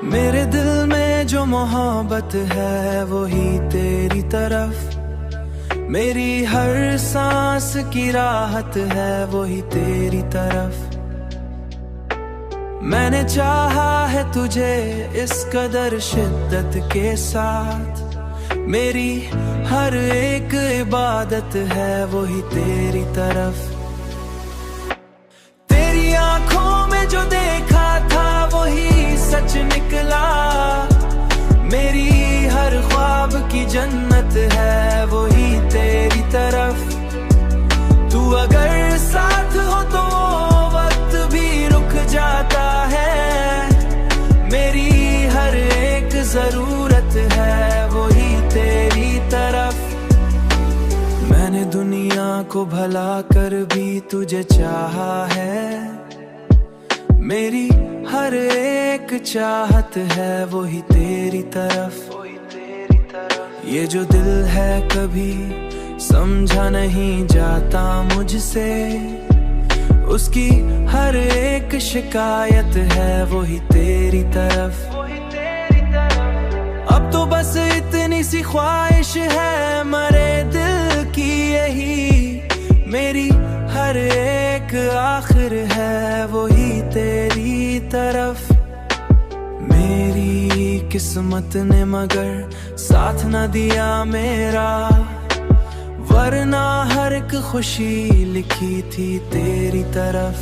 मेरे दिल में जो मोहब्बत है वही तेरी तरफ, मेरी हर सांस की राहत है वही तेरी तरफ। मैंने चाहा है तुझे इस कदर शिद्दत के साथ, मेरी हर एक इबादत है वही तेरी तरफ। तेरी आंखों में जो देखा था वही सच निकला, मेरी हर ख्वाब की जन्नत है वही तेरी तरफ। तू अगर साथ हो तो वक्त भी रुक जाता है, मेरी हर एक जरूरत है वही तेरी तरफ। मैंने दुनिया को भला कर भी तुझे चाहा है, मेरी हर एक चाहत है वही तेरी तरफ। ये जो दिल है कभी समझा नहीं जाता मुझसे, उसकी हर एक शिकायत है वही तेरी तरफ। अब तो बस इतनी सी ख्वाहिश है मरे दिल की यही, मेरी हर एक आखिर है वही तेरी तरफ। मेरी किस्मत ने मगर साथ न दिया मेरा, वरना हर एक खुशी लिखी थी तेरी तरफ।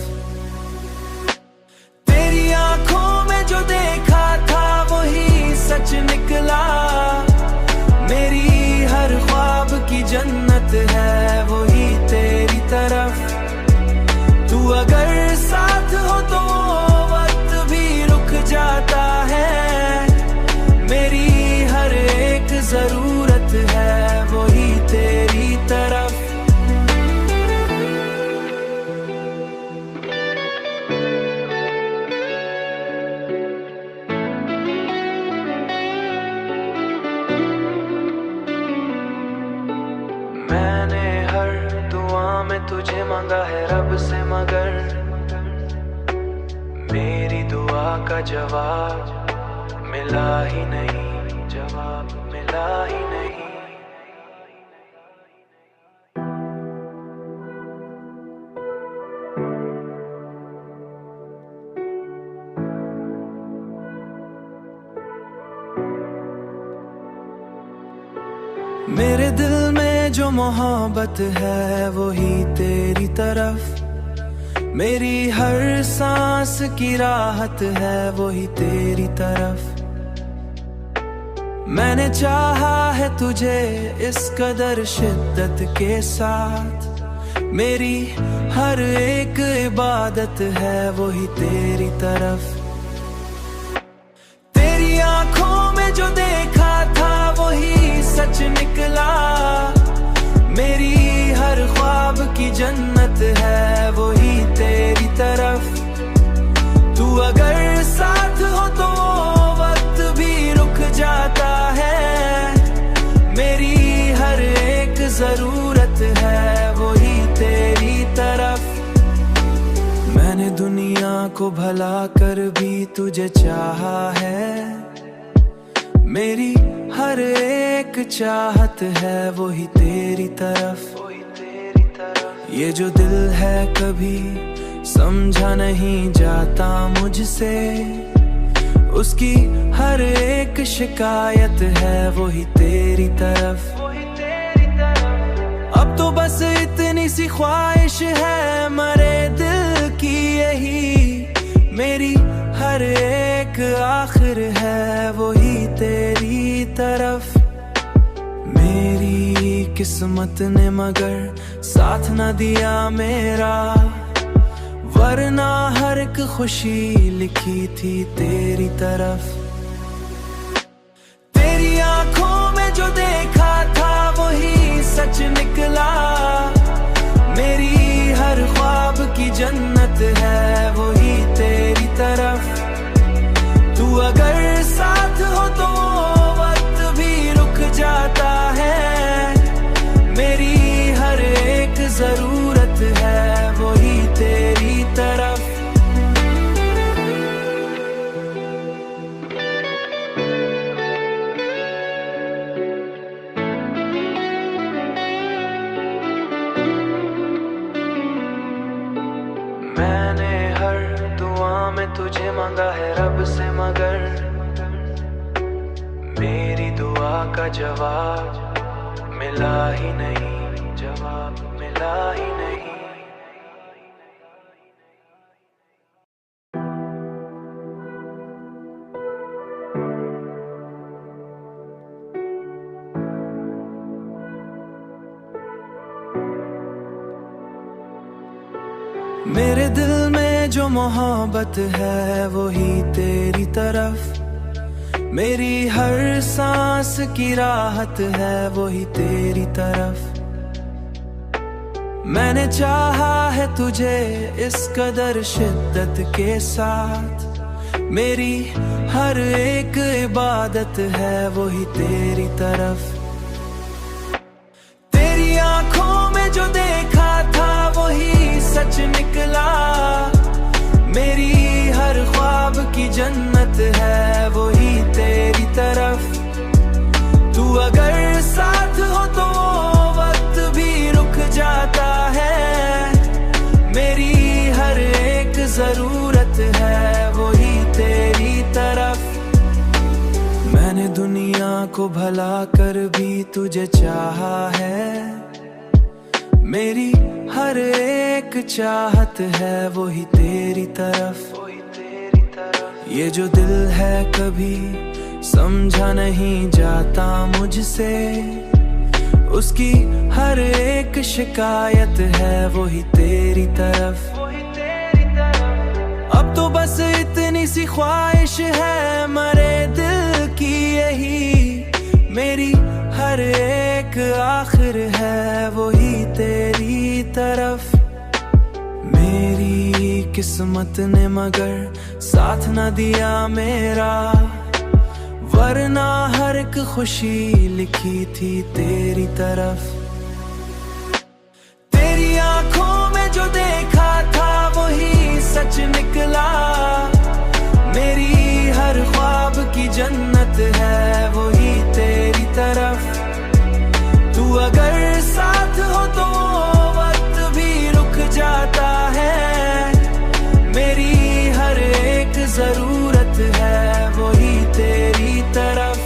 तेरी आंखों में जो देखा था वही सच निकला, मेरी हर ख्वाब की जन्नत है वही तेरी तरफ। तू अगर साथ हो तो वक्त भी रुक जाता है, मेरी हर एक जरूरत है वही तेरी तरफ। मैंने हर दुआ में तुझे मांगा है रब से, मगर मेरी दुआ का जवाब मिला ही नहीं, जवाब मिला ही नहीं। मेरे दिल में जो मोहब्बत है वही तेरी तरफ, मेरी हर सांस की राहत है वही तेरी तरफ। मैंने चाहा है तुझे इस कदर शिद्दत के साथ, मेरी हर एक इबादत है वही तेरी तरफ। तेरी आंखों में जो देखा था वही सच निकला, मेरी हर ख्वाब की जन्नत है वही तेरी तरफ। तू अगर साथ हो तो वक्त भी रुक जाता है, मेरी हर एक जरूरत है वही तेरी तरफ। मैंने दुनिया को भला कर भी तुझे चाहा है, मेरी हर एक चाहत है वही तेरी तरफ। ये जो दिल है कभी समझा नहीं जाता मुझसे, उसकी हर एक शिकायत है वही तेरी तरफ। अब तो बस इतनी सी ख्वाहिश है मरे दिल की यही, मेरी हर एक आखिर है वही तेरी तरफ। मेरी किस्मत ने मगर साथ न दिया मेरा, वरना हर एक खुशी लिखी थी तेरी तरफ। तेरी आंखों में जो देखा था वही सच निकला, मेरी हर ख्वाब की जन्नत है वही तेरी तरफ। तू अगर साथ हो तो वक्त भी रुक जाता है, मेरी हर एक जरूरत है वही तेरी तरफ। का जवाब मिला ही नहीं, जवाब मिला ही नहीं। मेरे दिल में जो मोहब्बत है वही तेरी तरफ, मेरी हर सांस की राहत है वही तेरी तरफ। मैंने चाहा है तुझे इस कदर शिद्दत के साथ, मेरी हर एक इबादत है वही तेरी तरफ। तेरी आंखों में जो देखा था वही सच निकला, मेरी हर ख्वाब की जन्नत है वही तेरी तरफ। तू अगर साथ हो तो वक्त भी रुक जाता है, मेरी हर एक जरूरत है वही तेरी तरफ। मैंने दुनिया को भला कर भी तुझे चाहा है, मेरी हर एक चाहत है वही तेरी तरफ। ये जो दिल है कभी समझा नहीं जाता मुझसे, उसकी हर एक शिकायत है वही तेरी तरफ। अब तो बस इतनी सी ख्वाहिश है मरे दिल की यही, मेरी हर एक आखिर है वही तेरी तरफ। मेरी किस्मत ने मगर साथ न दिया मेरा, वरना हर एक खुशी लिखी थी तेरी तरफ। तेरी आंखों में जो देखा था वही सच निकला, मेरी हर ख्वाब की जन्नत है वही तेरी तरफ। तू अगर साथ हो तो वक्त भी रुक जाता है, मेरी हर एक जरूरत है वही तेरी तरफ।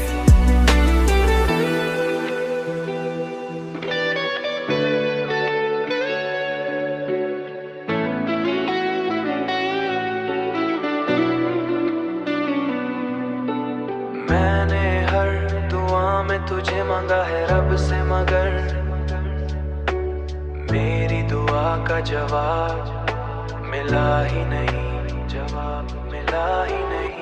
मैंने हर दुआ में तुझे मांगा है रब से, मगर मेरी दुआ का जवाब मिला ही नहीं, जवाब मिला ही नहीं।